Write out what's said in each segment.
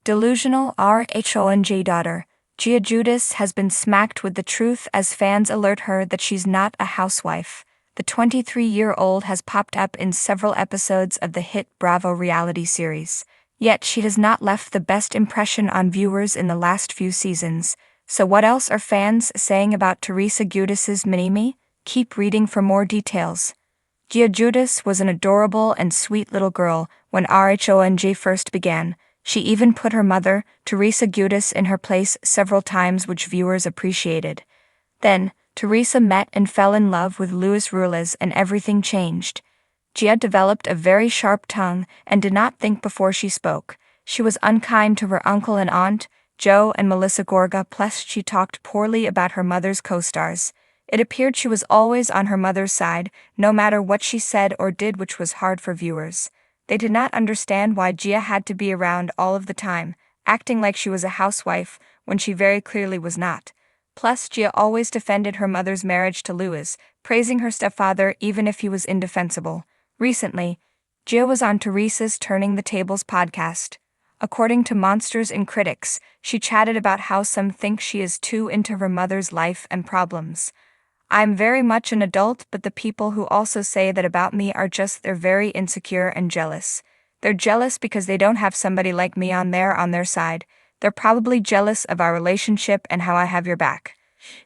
Delusional RHONJ daughter, Gia Giudice has been smacked with the truth as fans alert her that she's not a housewife. The 23-year-old has popped up in several episodes of the hit Bravo reality series. Yet she has not left the best impression on viewers in the last few seasons. So what else are fans saying about Gia Giudice's mini-me? Keep reading for more details. Gia Giudice was an adorable and sweet little girl when RHONJ first began. She even put her mother, Gia Giudice, in her place several times, which viewers appreciated. Then, Teresa met and fell in love with Luis Ruiz and everything changed. Gia developed a very sharp tongue and did not think before she spoke. She was unkind to her uncle and aunt, Joe and Melissa Gorga, plus she talked poorly about her mother's co-stars. It appeared she was always on her mother's side, no matter what she said or did, which was hard for viewers. They did not understand why Gia had to be around all of the time, acting like she was a housewife when she very clearly was not. Plus, Gia always defended her mother's marriage to Luis, praising her stepfather even if he was indefensible. Recently, Gia was on Teresa's Turning the Tables podcast. According to Monsters and Critics, she chatted about how some think she is too into her mother's life and problems. "I'm very much an adult, but the people who also say that about me are just they're very insecure and jealous. They're jealous because they don't have somebody like me on their side. They're probably jealous of our relationship and how I have your back."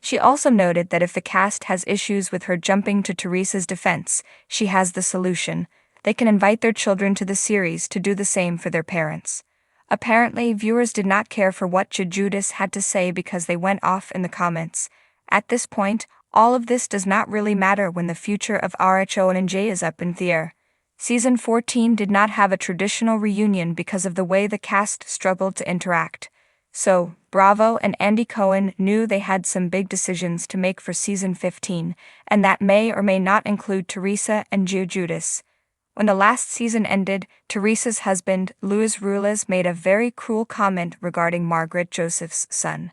She also noted that if the cast has issues with her jumping to Teresa's defense, she has the solution. They can invite their children to the series to do the same for their parents. Apparently, viewers did not care for what Gia Giudice had to say because they went off in the comments. At this point, all of this does not really matter when the future of RHONJ is up in the air. Season 14 did not have a traditional reunion because of the way the cast struggled to interact. So, Bravo and Andy Cohen knew they had some big decisions to make for Season 15, and that may or may not include Teresa and Gia Giudice. When the last season ended, Teresa's husband, Luis Ruiz, made a very cruel comment regarding Margaret Joseph's son.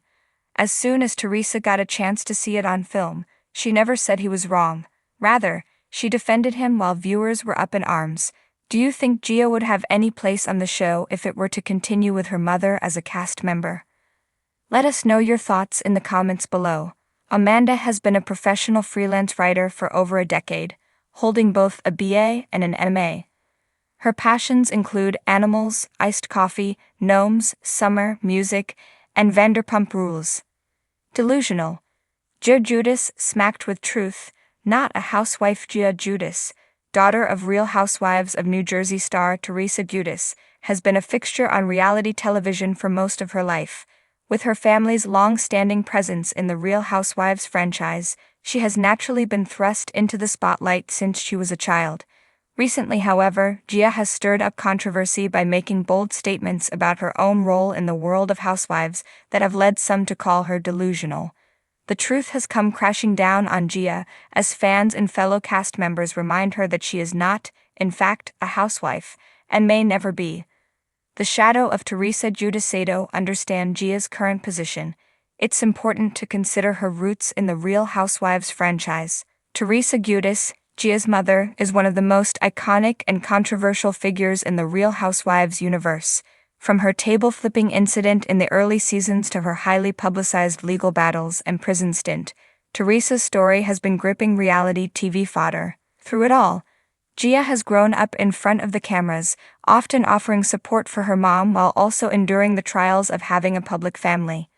As soon as Teresa got a chance to see it on film, she never said he was wrong. Rather, she defended him while viewers were up in arms. Do you think Gia would have any place on the show if it were to continue with her mother as a cast member? Let us know your thoughts in the comments below. Amanda has been a professional freelance writer for over a decade, holding both a BA and an MA. Her passions include animals, iced coffee, gnomes, summer, music, and Vanderpump Rules. Delusional. Gia Giudice smacked with truth, not a housewife. Gia Giudice, daughter of Real Housewives of New Jersey star Teresa Giudice, has been a fixture on reality television for most of her life. With her family's long-standing presence in the Real Housewives franchise, she has naturally been thrust into the spotlight since she was a child. Recently, however, Gia has stirred up controversy by making bold statements about her own role in the world of housewives that have led some to call her delusional. The truth has come crashing down on Gia as fans and fellow cast members remind her that she is not, in fact, a housewife, and may never be. The shadow of Teresa Giudice. Understand Gia's current position. It's important to consider her roots in the Real Housewives franchise. Teresa Giudice, Gia's mother, is one of the most iconic and controversial figures in the Real Housewives universe. From her table-flipping incident in the early seasons to her highly publicized legal battles and prison stint, Teresa's story has been gripping reality TV fodder. Through it all, Gia has grown up in front of the cameras, often offering support for her mom while also enduring the trials of having a public family.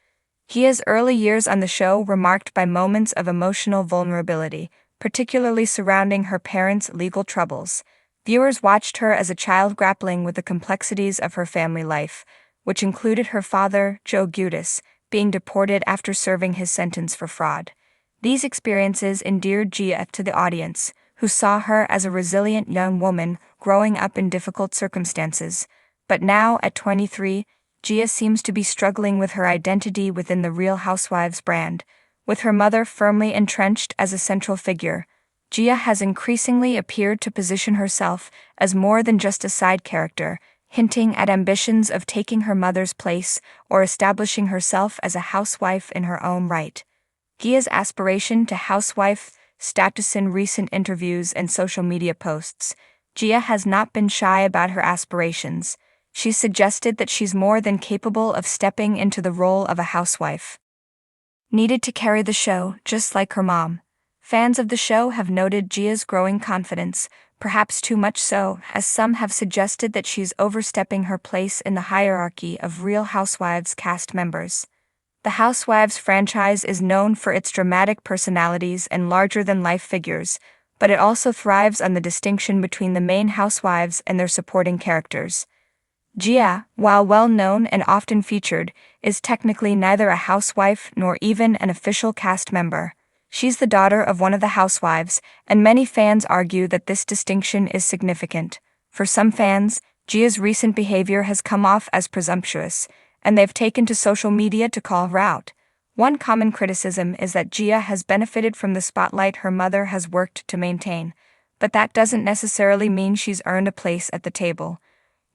Gia's early years on the show were marked by moments of emotional vulnerability, particularly surrounding her parents' legal troubles. Viewers watched her as a child grappling with the complexities of her family life, which included her father, Joe Giudice, being deported after serving his sentence for fraud. These experiences endeared Gia to the audience, who saw her as a resilient young woman growing up in difficult circumstances. But now, at 23, Gia seems to be struggling with her identity within the Real Housewives brand. With her mother firmly entrenched as a central figure, Gia has increasingly appeared to position herself as more than just a side character, hinting at ambitions of taking her mother's place or establishing herself as a housewife in her own right. Gia's aspiration to housewife status in recent interviews and social media posts, Gia has not been shy about her aspirations. She's suggested that she's more than capable of stepping into the role of a housewife. Needed to carry the show, just like her mom. Fans of the show have noted Gia's growing confidence, perhaps too much so, as some have suggested that she's overstepping her place in the hierarchy of Real Housewives cast members. The Housewives franchise is known for its dramatic personalities and larger-than-life figures, but it also thrives on the distinction between the main housewives and their supporting characters. Gia, while well-known and often featured, is technically neither a housewife nor even an official cast member. She's the daughter of one of the housewives, and many fans argue that this distinction is significant. For some fans, Gia's recent behavior has come off as presumptuous, and they've taken to social media to call her out. One common criticism is that Gia has benefited from the spotlight her mother has worked to maintain, but that doesn't necessarily mean she's earned a place at the table.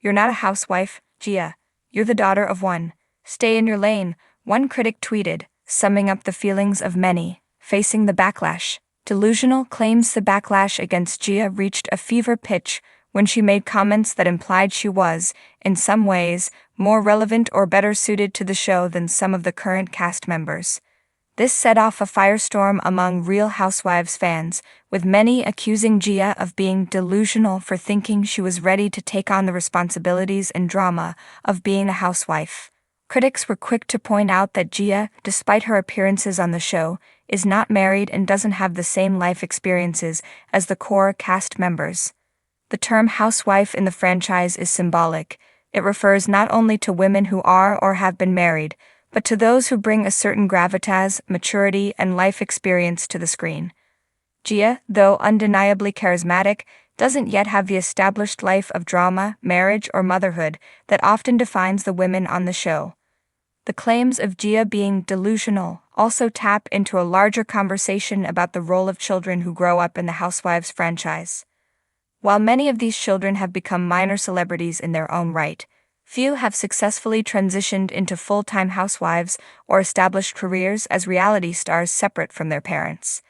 "You're not a housewife, Gia. You're the daughter of one. Stay in your lane," one critic tweeted, summing up the feelings of many. Facing the backlash. Delusional claims the backlash against Gia reached a fever pitch when she made comments that implied she was, in some ways, more relevant or better suited to the show than some of the current cast members. This set off a firestorm among Real Housewives fans, with many accusing Gia of being delusional for thinking she was ready to take on the responsibilities and drama of being a housewife. Critics were quick to point out that Gia, despite her appearances on the show, is not married and doesn't have the same life experiences as the core cast members. The term housewife in the franchise is symbolic. It refers not only to women who are or have been married, but to those who bring a certain gravitas, maturity, and life experience to the screen. Gia, though undeniably charismatic, doesn't yet have the established life of drama, marriage, or motherhood that often defines the women on the show. The claims of Gia being delusional also tap into a larger conversation about the role of children who grow up in the Housewives franchise. While many of these children have become minor celebrities in their own right, few have successfully transitioned into full-time housewives or established careers as reality stars separate from their parents.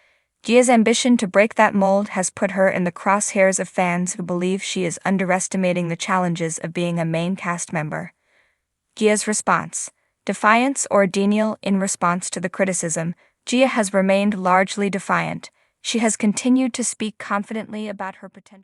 Gia's ambition to break that mold has put her in the crosshairs of fans who believe she is underestimating the challenges of being a main cast member. Gia's response. Defiance or denial. In response to the criticism, Gia has remained largely defiant. She has continued to speak confidently about her potential.